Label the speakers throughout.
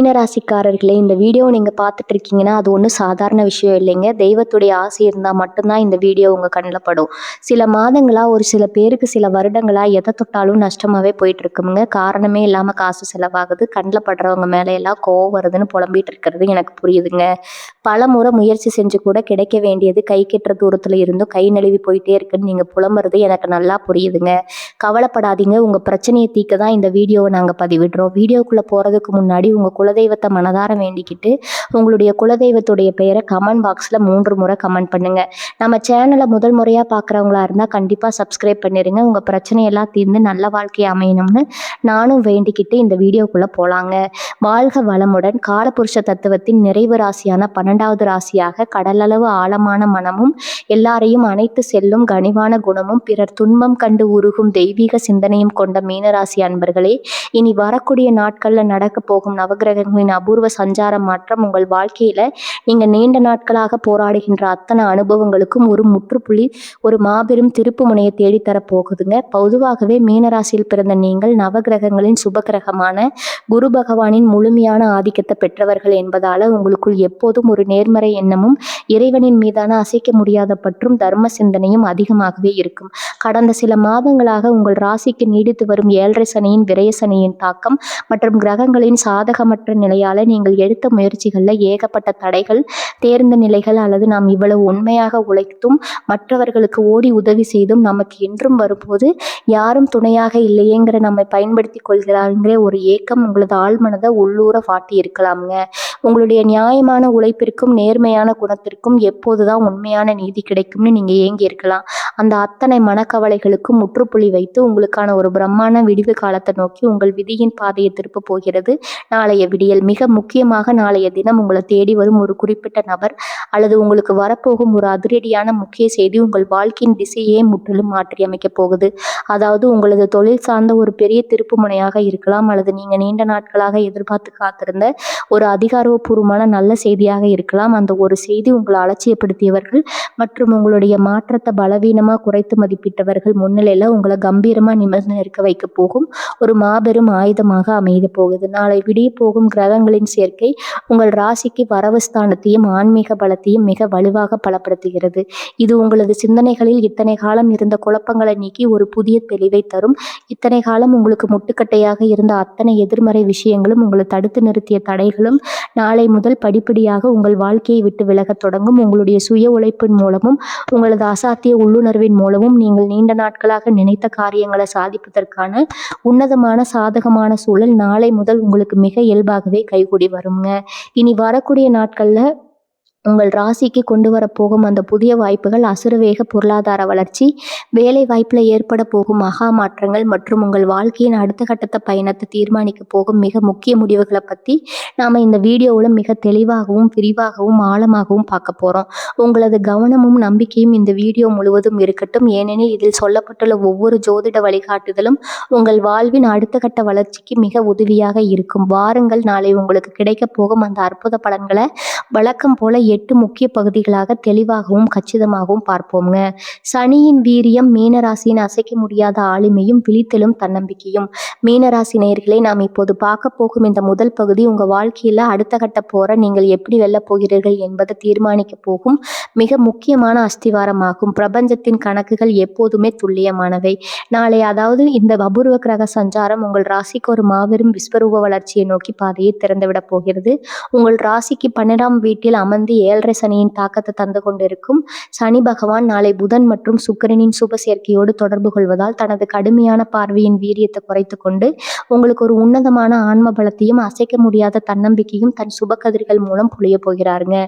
Speaker 1: மீனராசிக்காரர்களே, இந்த வீடியோ நீங்க பார்த்துட்டு இருக்கீங்கன்னா, அது ஒண்ணும் சாதாரண விஷயம் இல்லைங்க. தெய்வத்துடைய ஆசை இருந்தா மட்டும் தான் இந்த வீடியோ உங்க கண்ல படும். சில மாதங்களா, ஒரு சில பேருக்கு சில வருடங்களா எத தொட்டாலும் நஷ்டமாவே போயிட்டு இருக்குங்க. காரணமே இல்லாம காசு செலவாகுது. கண்ல படுறவங்க மேல எல்லாம் கோவம் வருதுன்னு புலம்பிட்டு இருக்கிறது எனக்கு புரியுதுங்க. பலமுறை முயற்சி செஞ்சு கூட கிடைக்க வேண்டியது கை கெட்டுற தூரத்துல இருந்தும் கை நழுவி போயிட்டே இருக்குன்னு நீங்க புலம்புறது எனக்கு நல்லா புரியுதுங்க. கவலைப்படாதீங்க. உங்க பிரச்சனையை தீர்க்க தான் இந்த வீடியோவை நாங்க பதிவிடுறோம். வீடியோக்குள்ள போறதுக்கு முன்னாடி உங்க குலதெய்வத்தை மனதார வேண்டிக்கிட்டு உங்களுடைய குலதெய்வத்துடைய பெயரை கமெண்ட் பாக்ஸ்ல 3 முறை கமெண்ட் பண்ணுங்க. நம்ம சேனலை முதல் முறையா பார்க்குறவங்களா இருந்தா கண்டிப்பா சப்ஸ்கிரைப் பண்ணிருங்க. உங்க பிரச்சனையெல்லாம் தீர்ந்து நல்ல வாழ்க்கை அமையணும்னு நானும் வேண்டிக்கிட்டு இந்த வீடியோக்குள்ள போலாங்க. வாழ்க வளமுடன். காலபுருஷ தத்துவத்தின் நிறைவு ராசியான 12வது ராசியாக கடலளவு ஆழமான மனமும் எல்லாரையும் அனைத்து செல்லும் கனிவான குணமும் பிறர் துன்பம் கண்டு உருகும் தெய்வீக சிந்தனையும் கொண்ட மீனராசி அன்பர்களே, இனி வரக்கூடிய நாட்கள்ல நடக்க போகும் நவகிரகங்களின் அபூர்வ சஞ்சார மாற்றம் உங்கள் வாழ்க்கையில நீங்க நீண்ட நாட்களாக போராடுகின்ற அத்தனை அனுபவங்களுக்கும் ஒரு முற்றுப்புள்ளி, ஒரு மாபெரும் திருப்பு முனையை தேடித்தர போகுதுங்க. பொதுவாகவே மீனராசியில் பிறந்த நீங்கள் நவகிரகங்களின் சுபகிரகமான குரு பகவானின் முழுமையான ஆதிக்கத்தை பெற்றவர்கள் என்பதால உங்களுக்குள் எப்போதும் ஒரு நேர்மறை எண்ணமும் இறைவனின் மீதான அசைக்க முடியாத பற்றும் தர்ம சிந்தனையும் அதிகமாகவே இருக்கும். கடந்த சில மாதங்களாக உங்கள் ராசிக்கு நீடித்து வரும் 7.5 சனியின் விரய சனியின் தாக்கம் மற்றும் கிரகங்களின் சாதகமற்ற நிலையால நீங்கள் எடுத்த முயற்சிகள்ல ஏகப்பட்ட தடைகள், தேர்ந்த நிலைகள் அல்லது நாம் இவ்வளவு உண்மையாக உழைத்தும் மற்றவர்களுக்கு ஓடி உதவி செய்தும் நமக்கு என்றும் வரும்போது யாரும் துணையாக இல்லையேங்கிற நம்மை பயன்படுத்தி கொள்கிறாங்கிற ஒரு ஏக்கம் உங்களது ஆழ்மனதை உள்ளூர வாட்டி இருக்கலாமுங்க. உங்களுடைய நியாயமான உழைப்பிற்கும் நேர்மையான குணத்திற்கும் எப்போதுதான் உண்மையான நீதி கிடைக்கும்னு நீங்க ஏங்கி இருக்கலாம். அந்த அத்தனை மனக்கவலைகளுக்கும் முற்றுப்புள்ளி வைத்து உங்களுக்கான ஒரு பிரம்மாண்ட விடிவு காலத்தை நோக்கி உங்கள் விதியின் பாதையை திருப்ப போகிறது நாளைய விடியல். மிக முக்கியமாக நாளைய தினம் உங்களை தேடி வரும் ஒரு குறிப்பிட்ட நபர் அல்லது உங்களுக்கு வரப்போகும் ஒரு அதிரடியான முக்கிய செய்தி உங்கள் வாழ்க்கையின் திசையே முற்றிலும் மாற்றி அமைக்க போகுது. அதாவது உங்களது தொழில் சார்ந்த ஒரு பெரிய திருப்பு முனையாக இருக்கலாம், அல்லது நீங்க நீண்ட நாட்களாக எதிர்பார்த்து காத்திருந்த ஒரு அதிகாரப்பூர்வமான நல்ல செய்தியாக இருக்கலாம். அந்த ஒரு செய்தி உங்களை அலட்சியப்படுத்தியவர்கள் மற்றும் உங்களுடைய மாற்றத்தை பலவீனமா குறைத்து மதிப்பிட்டவர்கள் முன்னிலையில உங்களை கம்பீரமா நிமிர்ந்து நிற்க வைக்க போகும் ஒரு மாபெரும் ஆயுதமாக அமைய போகுது. நாளை விடிய போகும் கிரகங்களின் சேர்க்கை உங்கள் ராசிக்கு வரவு ஸ்தானத்தையும் ஆன்மீக பலத்தையும் மிக வலுவாக பலப்படுத்துகிறது. இது உங்களது சிந்தனைகளில் இத்தனை காலம் இருந்த குழப்பங்களை நீக்கி ஒரு புதிய தெளிவை தரும். இத்தனை காலம் உங்களுக்கு முட்டுக்கட்டையாக இருந்த அத்தனை எதிர்மறை விஷயங்களும், உங்களை தடுத்து நிறுத்திய தடைகளும் நாளை முதல் படிப்படியாக உங்கள் வாழ்க்கையை விட்டு விலகத் தொடங்கும். உங்களுடைய சுய உழைப்பின் மூலமும் உங்களது அசாத்திய உள்ளுணர்வின் மூலமும் நீங்கள் நீண்ட நாட்களாக நினைத்த காரியங்களை சாதிப்பதற்கான உன்னதமான சாதகமான சூழல் நாளை முதல் உங்களுக்கு மிக இயல்பாகவே கைகூடி வருங்க. இனி வரக்கூடிய நாட்கள்ல உங்கள் ராசிக்கு கொண்டு வரப்போகும் அந்த புதிய வாய்ப்புகள் அசுரவேக பொருளாதார வளர்ச்சி, வேலை வாய்ப்புல ஏற்பட போகும் மகா மாற்றங்கள் மற்றும் உங்கள் வாழ்க்கையின் அடுத்த கட்டத்தை பயணத்தை தீர்மானிக்க போகும் மிக முக்கிய முடிவுகளை பத்தி நாம இந்த வீடியோவில் மிக தெளிவாகவும் விரிவாகவும் ஆழமாகவும் பார்க்க போறோம். உங்களது கவனமும் நம்பிக்கையும் இந்த வீடியோ முழுவதும் இருக்கட்டும். ஏனெனில் இதில் சொல்லப்பட்டுள்ள ஒவ்வொரு ஜோதிட வழிகாட்டுதலும் உங்கள் வாழ்வின் அடுத்த கட்ட வளர்ச்சிக்கு மிக உதவியாக இருக்கும். வாருங்கள், நாளை உங்களுக்கு கிடைக்க போகும் அந்த அற்புத பலன்களை வழக்கம் போல 8 முக்கிய பகுதிகளாக தெளிவாகவும் கச்சிதமாகவும் பார்ப்போம்ங்க. சனியின் வீரியம், மீனராசியின் அசைக்க முடியாத ஆளுமையும் விழித்தலும் தன்னம்பிக்கையும். மீனராசி நேயர்களே, நாம் இப்போது பார்க்க போகும் இந்த முதல் பகுதி உங்க வாழ்க்கையில அடுத்த கட்ட போற நீங்கள் எப்படி வெல்ல போகிறீர்கள் என்பதை தீர்மானிக்க போகும் மிக முக்கியமான அஸ்திவாரமாகும். பிரபஞ்சத்தின் கணக்குகள் எப்போதுமே துல்லியமானவை. நாளை, அதாவது இந்த அபூர்வ கிரக சஞ்சாரம் உங்கள் ராசிக்கு ஒரு மாபெரும் விஸ்வரூப வளர்ச்சியை நோக்கி பாதையை திறந்துவிட போகிறது. உங்கள் ராசிக்கு 12ஆம் வீட்டில் அமர்ந்து 7.5 சனியின் தாக்கத்தை தந்து கொண்டிருக்கும் சனி பகவான் நாளை புதன் மற்றும் சுக்கிரனின் சுப சேர்க்கையோடு தொடர்பு கொள்வதால் தனது கடுமையான பார்வையின் வீரியத்தை குறைத்து கொண்டு உங்களுக்கு ஒரு உன்னதமான ஆன்ம பலத்தையும் அசைக்க முடியாத தன்னம்பிக்கையும் தன் சுப கதிர்கள் மூலம் பொழிய போகிறாருங்க.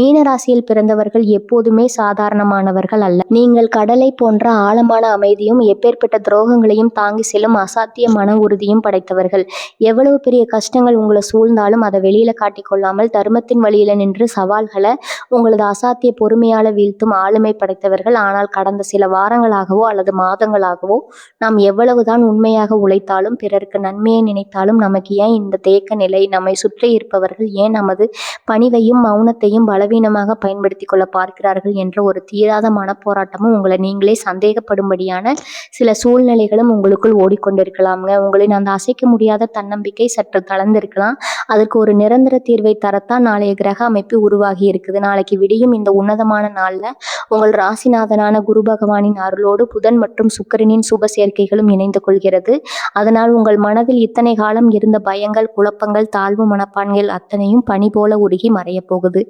Speaker 1: மீனராசியில் பிறந்தவர்கள் எப்போதுமே சாதாரணமானவர்கள் அல்ல. நீங்கள் கடலை போன்ற ஆழமான அமைதியும் எப்பேற்பட்ட துரோகங்களையும் தாங்கி செல்லும் அசாத்திய மன உறுதியும் படைத்தவர்கள். எவ்வளவு பெரிய கஷ்டங்கள் உங்களை சூழ்ந்தாலும் அதை வெளியில காட்டிக்கொள்ளாமல் தர்மத்தின் வழியில நின்று சவால்களை மனிதர்களை உங்களது அசாத்திய பொறுமையால வீழ்த்தும் ஆளுமை படைத்தவர்கள். ஆனால் கடந்த சில வாரங்களாகவோ அல்லது மாதங்களாகவோ நாம் எவ்வளவுதான் உண்மையாக உழைத்தாலும் பிறருக்கு நன்மையை நினைத்தாலும் நமக்கு ஏன் இந்த தேக்க நிலை? நம்மை சுற்றி இருப்பவர்கள் ஏன் நமது பணிவையும் மௌனத்தையும் பலவீனமாக பயன்படுத்தி கொள்ள பார்க்கிறார்கள் என்ற ஒரு தீராத மனப்போராட்டமும் உங்களை நீங்களே சந்தேகப்படும்படியான சில சூழ்நிலைகளும் உங்களுக்குள் ஓடிக்கொண்டிருக்கலாம்ங்க. உங்களின் அந்த அசைக்க முடியாத தன்னம்பிக்கை சற்று தளர்ந்திருக்கலாம். அதற்கு ஒரு நிரந்தர தீர்வை தரத்தான் நாளைய கிரக அமைப்பு உருவாகி இருக்குது. நாளைக்கு விடியும் இந்த உன்னதமான நாள்ல உங்கள் ராசிநாதனான குரு பகவானின் அருளோடு புதன் மற்றும் சுக்கிரனின் சுப சேர்க்கைகளும் இணைந்து கொள்கிறது. அதனால் உங்கள் மனதில் இத்தனை காலம் இருந்த பயங்கள், குழப்பங்கள், தாழ்வு மனப்பான்கள் அத்தனையும் பனி போல உருகி மறையப் போகுது.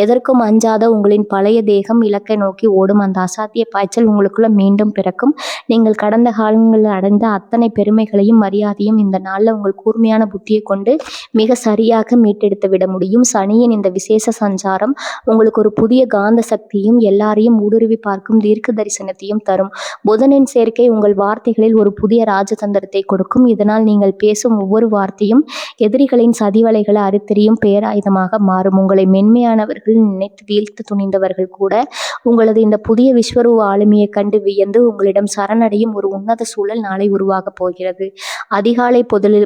Speaker 1: எதற்கும் அஞ்சாத உங்களின் பழைய தேகம் இலக்கை நோக்கி ஓடும் அந்த அசாத்திய பாய்ச்சல் உங்களுக்குள்ள மீண்டும் பிறக்கும். நீங்கள் கடந்த காலங்களில் அடைந்த அத்தனை பெருமைகளையும் மரியாதையும் இந்த நாளில் உங்கள் கூர்மையான புத்தியை கொண்டு மிக சரியாக மீட்டெடுத்து விட முடியும். சனியின் இந்த விசேஷ சஞ்சாரம் உங்களுக்கு ஒரு புதிய காந்த சக்தியும் எல்லாரையும் ஊடுருவி பார்க்கும் தீர்க்க தரிசனத்தையும் தரும். புதனின் சேர்க்கை உங்கள் வார்த்தைகளில் ஒரு புதிய ராஜதந்திரத்தை கொடுக்கும். இதனால் நீங்கள் பேசும் ஒவ்வொரு வார்த்தையும் எதிரிகளின் சதிவலைகளை அறுத்தெறியும் பேராயுதமாக மாறும். உங்களை மென்மையானவர்கள் நினைத்து வீழ்த்த துணிந்தவர்கள் கூட உங்களது இந்த புதிய விஸ்வரூப ஆளுமையை கண்டு வியந்து உங்களிடம் சரணடையும் ஒரு உன்னத சூழல் நாளை உருவாகப் போகிறது. அதிகாலை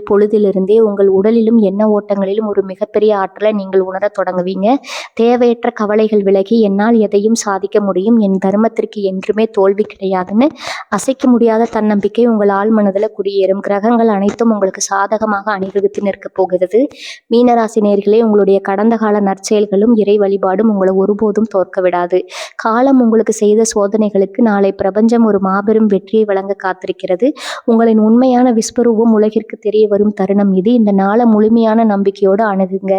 Speaker 1: பொழுதிலிருந்தே உங்கள் உடலிலும் எண்ண ஓட்டங்களிலும் ஒரு மிகப்பெரிய ஆற்றலை நீங்கள் உணரத் தொடங்குவீங்க. தேவையற்ற கவலைகள் விலகி என்னால் எதையும் சாதிக்க முடியும், என் தர்மத்திற்கு என்றுமே தோல்வி கிடையாதுன்னு அசைக்க முடியாத தன்னம்பிக்கை உங்கள் ஆள் மனதில் குடியேறும். கிரகங்கள் அனைத்தும் உங்களுக்கு சாதகமாக அணிவகுத்து நிற்கப் போகிறது. மீனராசி நேயர்களே, உங்களுடைய கடந்த கால நற்செயல்களும் இறை வழிபாடும் உங்களை ஒருபோதும் தோற்க விடாது. காலம் உங்களுக்கு செய்த சோதனைகளுக்கு நாளை பிரபஞ்சம் ஒரு மாபெரும் வெற்றியை வழங்க காத்திருக்கிறது. உங்களின் உண்மையான விஸ்வரூபம் உலகிற்கு தெரிய வரும் தருணம் இது. இந்த நாளை முழுமையான நம்பிக்கையோடு அணுகுங்க.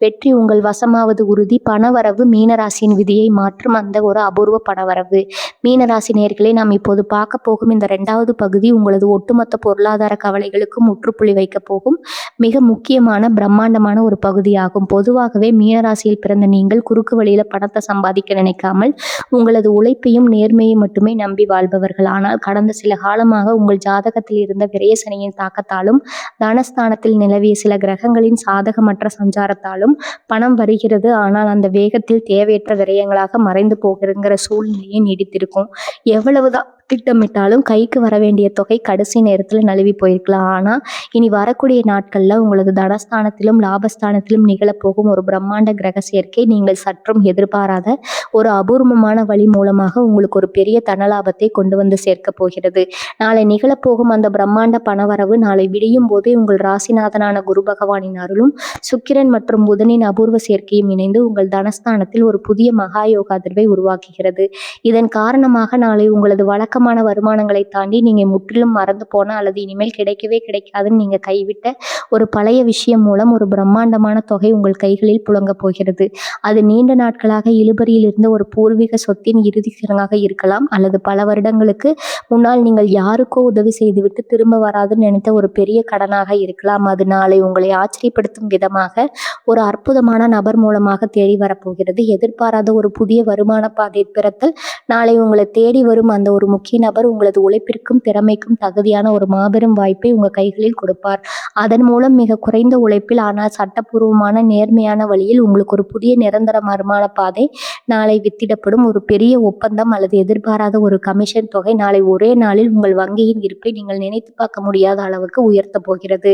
Speaker 1: வெற்றி உங்கள் வசமாவது உறுதி. பணவரவு மீனராசியின் விதியை மாற்றும் அந்த ஒரு அபூர்வ பணவரவு. மீனராசி நேயர்களே, நாம் இப்போது பார்க்க போகும் இந்த 2வது பகுதி உங்களது ஒட்டுமொத்த பொருளாதார கவலைகளுக்கும் முற்றுப்புள்ளி வைக்க போகும் மிக முக்கியமான பிரம்மாண்டமான ஒரு பகுதியாகும். பொதுவாகவே மீனராசியில் பிறந்த நீங்கள் குறுக்கு வழியில பணத்தை சம்பாதிக்க நினைக்காமல் உங்களது உழைப்பையும் நேர்மையை மட்டுமே நம்பி வாழ்பவர்கள். ஆனால் கடந்த சில காலமாக உங்கள் ஜாதகத்தில் இருந்த விரயசனியின் தாக்கத்தாலும் தனஸ்தானத்தில் நிலவிய சில கிரகங்களின் சாதகமற்ற சஞ்சாரத்தாலும் பணம் வருகிறது. ஆனால் அந்த வேகத்தில் தேவையற்ற விரயங்களாக மறைந்து போகிறங்கிற சூழ்நிலையை நீடித்திருக்கும். எவ்வளவுதான் திட்டமிட்டாலும் கைக்கு வர வேண்டிய தொகை கடைசி நேரத்தில் நழுவி போயிருக்கலாம். ஆனால் இனி வரக்கூடிய நாட்களில் உங்களது தனஸ்தானத்திலும் லாபஸ்தானத்திலும் நிகழப்போகும் ஒரு பிரம்மாண்ட கிரக சேர்க்கை நீங்கள் சற்றும் எதிர்பாராத ஒரு அபூர்வமான வழி மூலமாக உங்களுக்கு ஒரு பெரிய தனலாபத்தை கொண்டு வந்து சேர்க்க போகிறது. நாளை நிகழப்போகும் அந்த பிரம்மாண்ட பணவரவு நாளை விடியும் போதே உங்கள் ராசிநாதனான குரு பகவானின் அருளும் சுக்கிரன் மற்றும் புதனின் அபூர்வ சேர்க்கையும் இணைந்து உங்கள் தனஸ்தானத்தில் ஒரு புதிய மகா யோகாதிர்வை உருவாக்குகிறது. இதன் காரணமாக நாளை உங்களது வழக்கமான வருமானங்களை தாண்டி நீங்க முற்றிலும் மறந்து போன அல்லது இனிமேல் கிடைக்கவே கிடைக்காதுன்னு நீங்க கைவிட்ட ஒரு பழைய விஷயம் மூலம் ஒரு பிரம்மாண்டமான தொகை உங்கள் கைகளில் புழங்க போகிறது. அது நீண்ட நாட்களாக இழுபறியில் இருந்த ஒரு பூர்வீக சொத்தின் இறுதி சடங்காக இருக்கலாம், அல்லது பல வருடங்களுக்கு முன்னால் நீங்கள் யாருக்கோ உதவி செய்துவிட்டு திரும்ப வராதுன்னு நினைத்த ஒரு பெரிய கடனாக இருக்கலாம். அது நாளை உங்களை ஆச்சரியப்படுத்தும் விதமாக ஒரு அற்புதமான நபர் மூலமாக தேடி வரப்போகிறது. எதிர்பாராத ஒரு புதிய வருமான பாதை பிறத்தல் நாளை உங்களை தேடி வரும் அந்த ஒரு முக்கிய நபர் உங்களது உழைப்பிற்கும் திறமைக்கும் தகுதியான ஒரு மாபெரும் வாய்ப்பை உங்கள் கைகளில் கொடுப்பார். அதன் மூலம் மிக குறைந்த உழைப்பில் ஆனால் சட்டப்பூர்வமான நேர்மையான வழியில் உங்களுக்கு ஒரு புதிய நிரந்தர வருமான பாதை நாளை வித்திடப்படும். ஒரு பெரிய ஒப்பந்தம் அல்லது எதிர்பாராத ஒரு கமிஷன் தொகை நாளை ஒரே நாளில் உங்கள் வங்கியின் இருப்பை நீங்கள் நினைத்து பார்க்க முடியாத அளவுக்கு உயர்த்த போகிறது.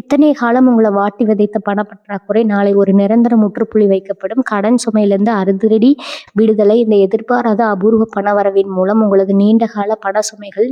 Speaker 1: இத்தனை காலம் உங்களை வாட்டி விதைத்த பணப்பற்றாக்குறை நாளை ஒரு நிரந்தர முற்றுப்புள்ளி வைக்கப்படும். கடன் சுமையிலிருந்து அதிரடி விடுதலை. இந்த எதிர்பாராத அபூர்வ பணவரவின் மூலம் உங்களது நீண்ட கால பண சுமைகள்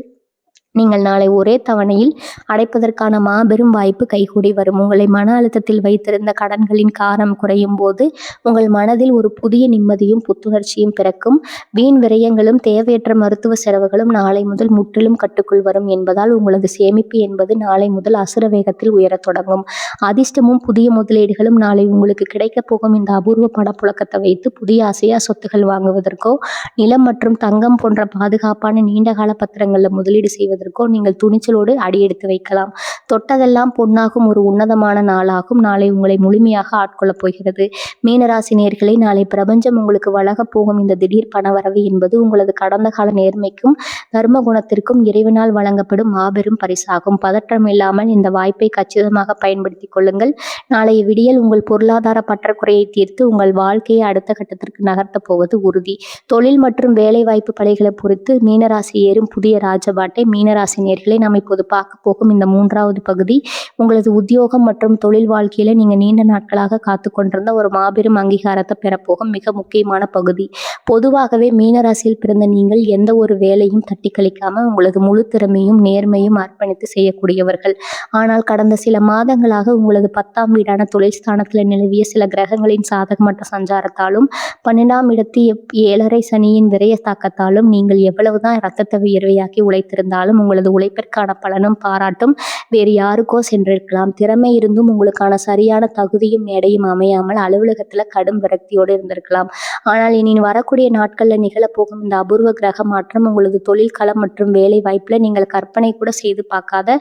Speaker 1: நீங்கள் நாளை ஒரே தவணையில் அடைப்பதற்கான மாபெரும் வாய்ப்பு கைகூடி வரும். உங்களை மன அழுத்தத்தில் வைத்திருந்த கடன்களின் காரம் குறையும் போது உங்கள் மனதில் ஒரு புதிய நிம்மதியும் புத்துணர்ச்சியும் பிறக்கும். வீண் விரயங்களும் தேவையற்ற மருத்துவ செலவுகளும் நாளை முதல் முற்றிலும் கட்டுக்குள் வரும் என்பதால் உங்களது சேமிப்பு என்பது நாளை முதல் அசுர வேகத்தில் உயரத் தொடங்கும். அதிர்ஷ்டமும் புதிய முதலீடுகளும் நாளை உங்களுக்கு கிடைக்கப் போகும் இந்த அபூர்வ பணப்புழக்கத்தை வைத்து புதிய அசையா சொத்துகள் வாங்குவதற்கோ நிலம் மற்றும் தங்கம் போன்ற பாதுகாப்பான நீண்டகால பத்திரங்களில் முதலீடு செய்வதற்கோ செய்வதற்கோ நீங்கள் துணிச்சலோடு அடியெடுத்து வைக்கலாம். தொட்டதெல்லாம் பொன்னாகும் ஒரு உன்னதமான நாளாகும். நாளை உங்களை முழுமையாக ஆட்கொள்ளப் போகிறது. மீனராசி நேயர்களே, நாளை பிரபஞ்சம் உங்களுக்கு வழங்கப் போகும் இந்த திடீர் பணவரவு என்பது உங்களது கடந்த கால நேர்மைக்கும் தர்ம குணத்திற்கும் இறைவனால் வழங்கப்படும் மாபெரும் பரிசாகும். பதற்றம் இல்லாமல் இந்த வாய்ப்பை கச்சிதமாக பயன்படுத்திக் கொள்ளுங்கள். நாளைய விடியல் உங்கள் பொருளாதார பற்றாக்குறையை தீர்த்து உங்கள் வாழ்க்கையை அடுத்த கட்டத்திற்கு நகர்த்தப் போவது உறுதி. தொழில் மற்றும் வேலைவாய்ப்பு பணிகளை பொறுத்து மீனராசி ஏறும் புதிய ராஜபாட்டை. மீனராசி நேயர்களே, நாம் இப்போது பார்க்க போகும் இந்த 3வது பகுதி உங்களது உத்தியோகம் மற்றும் தொழில் வாழ்க்கையில நீங்க நீண்ட நாட்களாக காத்து கொண்டிருந்த ஒரு மாபெரும் அங்கீகாரத்தை பெறப்போகும் மிக முக்கியமான பகுதி. பொதுவாகவே மீனராசியில் பிறந்த நீங்கள் எந்த ஒரு வேலையும் தட்டி கழிக்காம உங்களது முழு திறமையும் நேர்மையும் அர்ப்பணித்து செய்யக்கூடியவர்கள். ஆனால் கடந்த சில மாதங்களாக உங்களது 10ஆம் வீடான தொழில் ஸ்தானத்தில் நிலவிய சில கிரகங்களின் சாதகமற்ற சஞ்சாரத்தாலும் 12ஆம் இடத்து 7.5 சனியின் விரைய தாக்கத்தாலும் நீங்கள் எவ்வளவுதான் ரத்தத்தை வியர்வையாக்கி உழைத்திருந்தாலும் உங்களது உழைப்பிற்கான பலனும் பாராட்டும் வேறு யாருக்கோ சென்றிருக்கலாம். திறமை இருந்தும் உங்களுக்கான சரியான தகுதியும் மேடையும் அமையாமல் அலுவலகத்துல கடும் விரக்தியோடு இருந்திருக்கலாம். ஆனால் இனி வரக்கூடிய நாட்கள்ல நிகழப்போகும் இந்த அபூர்வ கிரக மாற்றம் உங்களது தொழில் களம் மற்றும் வேலை வாய்ப்புல நீங்கள் கற்பனை கூட செய்து பார்க்காத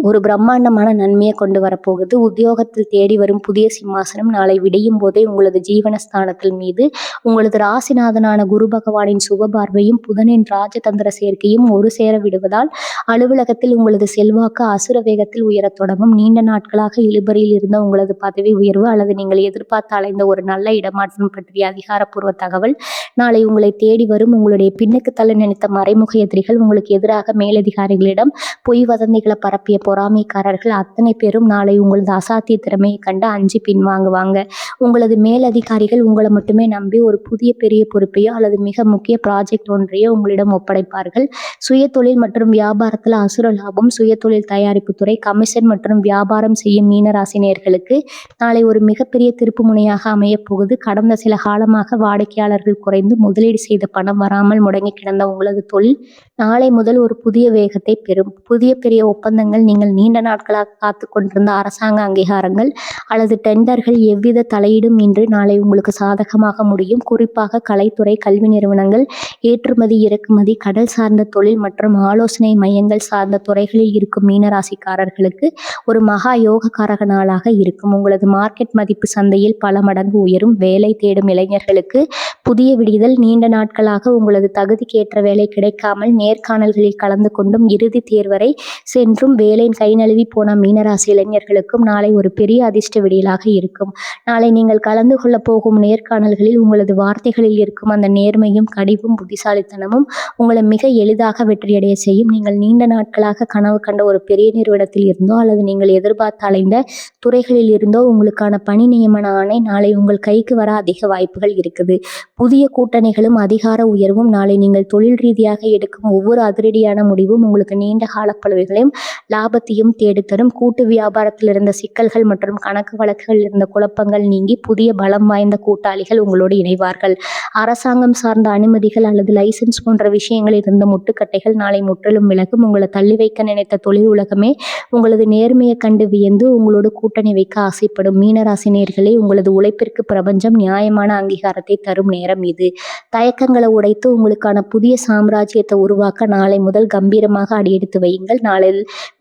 Speaker 1: ஒரு பிரம்மாண்டமான நன்மையை கொண்டு வரப்போகுது. உத்தியோகத்தில் தேடி வரும் புதிய சிம்மாசனம் நாளை விடியும் போதே உங்களது ஜீவனஸ்தானத்தில் மீது உங்களது ராசிநாதனான குரு பகவானின் சுப பார்வையும் புதனின் ராஜதந்திர சேர்க்கையும் ஒரு சேர விடுவதால் அலுவலகத்தில் உங்களது செல்வாக்கு அசுர வேகத்தில் உயரத் தொடங்கும். நீண்ட நாட்களாக இழுபறியில் இருந்த உங்களது பதவி உயர்வு அல்லது நீங்கள் எதிர்பார்த்து அலைந்த ஒரு நல்ல இடமாற்றம் பற்றிய அதிகாரப்பூர்வ தகவல் நாளை உங்களை தேடி வரும். உங்களுடைய பின்னுக்கு தள்ள நினைத்த மறைமுக எதிரிகள், உங்களுக்கு எதிராக மேலதிகாரிகளிடம் பொய் வதந்திகளை பரப்பிய பொறாமைக்காரர்கள் அத்தனை பேரும் நாளை உங்களது அசாத்திய திறமையை கண்டு அஞ்சி பின்வாங்குவாங்க. உங்களது மேலதிகாரிகள் உங்களை மட்டுமே நம்பி ஒரு புதிய பெரிய பொறுப்பையோ அல்லது மிக முக்கிய ப்ராஜெக்ட் ஒன்றையோ உங்களிடம் ஒப்படைப்பார்கள். சுய தொழில் மற்றும் வியாபாரத்தில் அசுர லாபம். சுய தொழில் தயாரிப்பு துறை, கமிஷன் மற்றும் வியாபாரம் செய்யும் மீனராசினியர்களுக்கு நாளை ஒரு மிகப்பெரிய திருப்பு முனையாக அமையப் போகுது. கடந்த சில காலமாக வாடிக்கையாளர்கள் குறைந்து முதலீடு செய்த பணம் வராமல் முடங்கி கிடந்த உங்களது தொழில் நாளை முதல் ஒரு புதிய வேகத்தை பெறும். புதிய பெரிய ஒப்பந்தங்கள், நீங்கள் நீண்ட நாட்களாக காத்து கொண்டிருந்த அரசாங்க அங்கீகாரங்கள் அல்லது டெண்டர்கள் எவ்வித தலையீடும் இன்றி நாளை உங்களுக்கு சாதகமாக முடியும். குறிப்பாக கலைத்துறை, கல்வி நிறுவனங்கள், ஏற்றுமதி இறக்குமதி, கடல் சார்ந்த தொழில் மற்றும் ஆலோசனை மையங்கள் சார்ந்த துறைகளில் இருக்கும் மீனராசிக்காரர்களுக்கு ஒரு மகா யோகக்காரக நாளாக இருக்கும். உங்களது மார்க்கெட் மதிப்பு சந்தையில் பல மடங்கு உயரும். வேலை தேடும் இளைஞர்களுக்கு புதிய விடிதல். நீண்ட நாட்களாக உங்களது தகுதிக்கேற்ற வேலை கிடைக்காமல் நேர்காணல்களில் கலந்து கொண்டும் இறுதி தேர்வரை சென்றும் வேலை கை நழுவி போன மீனராசி இளைஞர்களுக்கும் நாளை ஒரு பெரிய அதிர்ஷ்ட விடியலாக இருக்கும். நாளை நீங்கள் கலந்து கொள்ள போகும் நேர்காணல்களில் உங்களது வார்த்தைகளில் இருக்கும் அந்த நேர்மையும் கடிவும் புத்திசாலித்தனமும் உங்களை மிக எளிதாக வெற்றியடைய செய்யும். நீங்கள் நீண்ட நாட்களாக கனவு கண்ட ஒரு பெரிய நிறுவனத்தில் இருந்தோ அல்லது நீங்கள் எதிர்பார்த்து அலைந்த துறைகளில் இருந்தோ உங்களுக்கான பணி நியமன ஆணை நாளை உங்கள் கைக்கு வர அதிக வாய்ப்புகள் இருக்குது. புதிய கூட்டணிகளும் அதிகார உயர்வும். நாளை நீங்கள் தொழில் ரீதியாக எடுக்கும் ஒவ்வொரு அதிரடியான முடிவும் உங்களுக்கு நீண்ட கால பலவைகளையும் லாபத்தையும் தேடித்தரும். கூட்டு வியாபாரத்தில் இருந்த சிக்கல்கள் மற்றும் கணக்கு வழக்குகள் இருந்த குழப்பங்கள் நீங்கி புதிய பலம் வாய்ந்த கூட்டாளிகள் உங்களோடு இணைவார்கள். அரசாங்கம் சார்ந்த அனுமதிகள் அல்லது லைசன்ஸ் போன்ற விஷயங்களில் இருந்த முட்டுக்கட்டைகள் நாளை முற்றிலும் விலகும். உங்களை தள்ளி வைக்க நினைத்த தொழில் உலகமே உங்களது நேர்மையை கண்டு வியந்து உங்களோடு கூட்டணி வைக்க ஆசைப்படும். மீனராசினியர்களே, உங்களது உழைப்பிற்கு பிரபஞ்சம் நியாயமான அங்கீகாரத்தை தரும் நேரம் இது. தயக்கங்களை உடைத்து உங்களுக்கான புதிய சாம்ராஜ்யத்தை உருவாக்க நாளை முதல் கம்பீரமாக அடியெடுத்து வையுங்கள். நாளை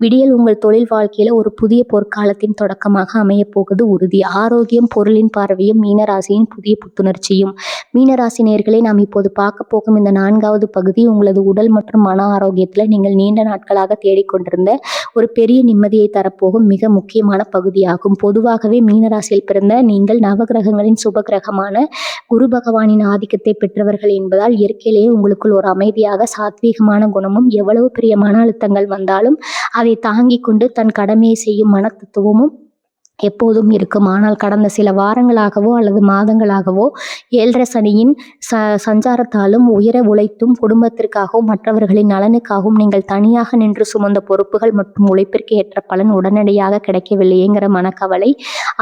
Speaker 1: விடியல் உங்கள் தொழில் வாழ்க்கையில ஒரு புதிய பொற்காலத்தின் தொடக்கமாக அமையப் போகுது உறுதி. ஆரோக்கியம், பொருளின் பார்வையும் மீனராசியின் புதிய புத்துணர்ச்சியும். மீனராசி நேயர்களே, நாம் இப்போது பார்க்க போகும் இந்த 4வது பகுதி உங்களது உடல் மற்றும் மன ஆரோக்கியத்துல நீங்கள் நீண்ட நாட்களாக தேடிக்கொண்டிருந்த ஒரு பெரிய நிம்மதியை தரப்போகும் மிக முக்கியமான பகுதியாகும். பொதுவாகவே மீனராசியில் பிறந்த நீங்கள் நவகிரகங்களின் சுப கிரகமான குரு பகவானின் ஆதிக்கத்தை பெற்றவர்கள் என்பதால் இயற்கையிலேயே உங்களுக்குள் ஒரு அமைதியாக சாத்வீகமான குணமும் எவ்வளவு பெரிய மன அழுத்தங்கள் வந்தாலும் அதை தாங்கிக் கொண்டு தன் கடமையை செய்யும் மனத்தத்துவமும் எப்போதும் இருக்கும். ஆனால் கடந்த சில வாரங்களாகவோ அல்லது மாதங்களாகவோ 7.5 சனியின் சஞ்சாரத்தாலும் உயர உழைத்தும் குடும்பத்திற்காகவும் மற்றவர்களின் நலனுக்காகவும் நீங்கள் தனியாக நின்று சுமந்த பொறுப்புகள் மற்றும் உழைப்பிற்கு ஏற்ற பலன் உடனடியாக கிடைக்கவில்லையேங்கிற மனக்கவலை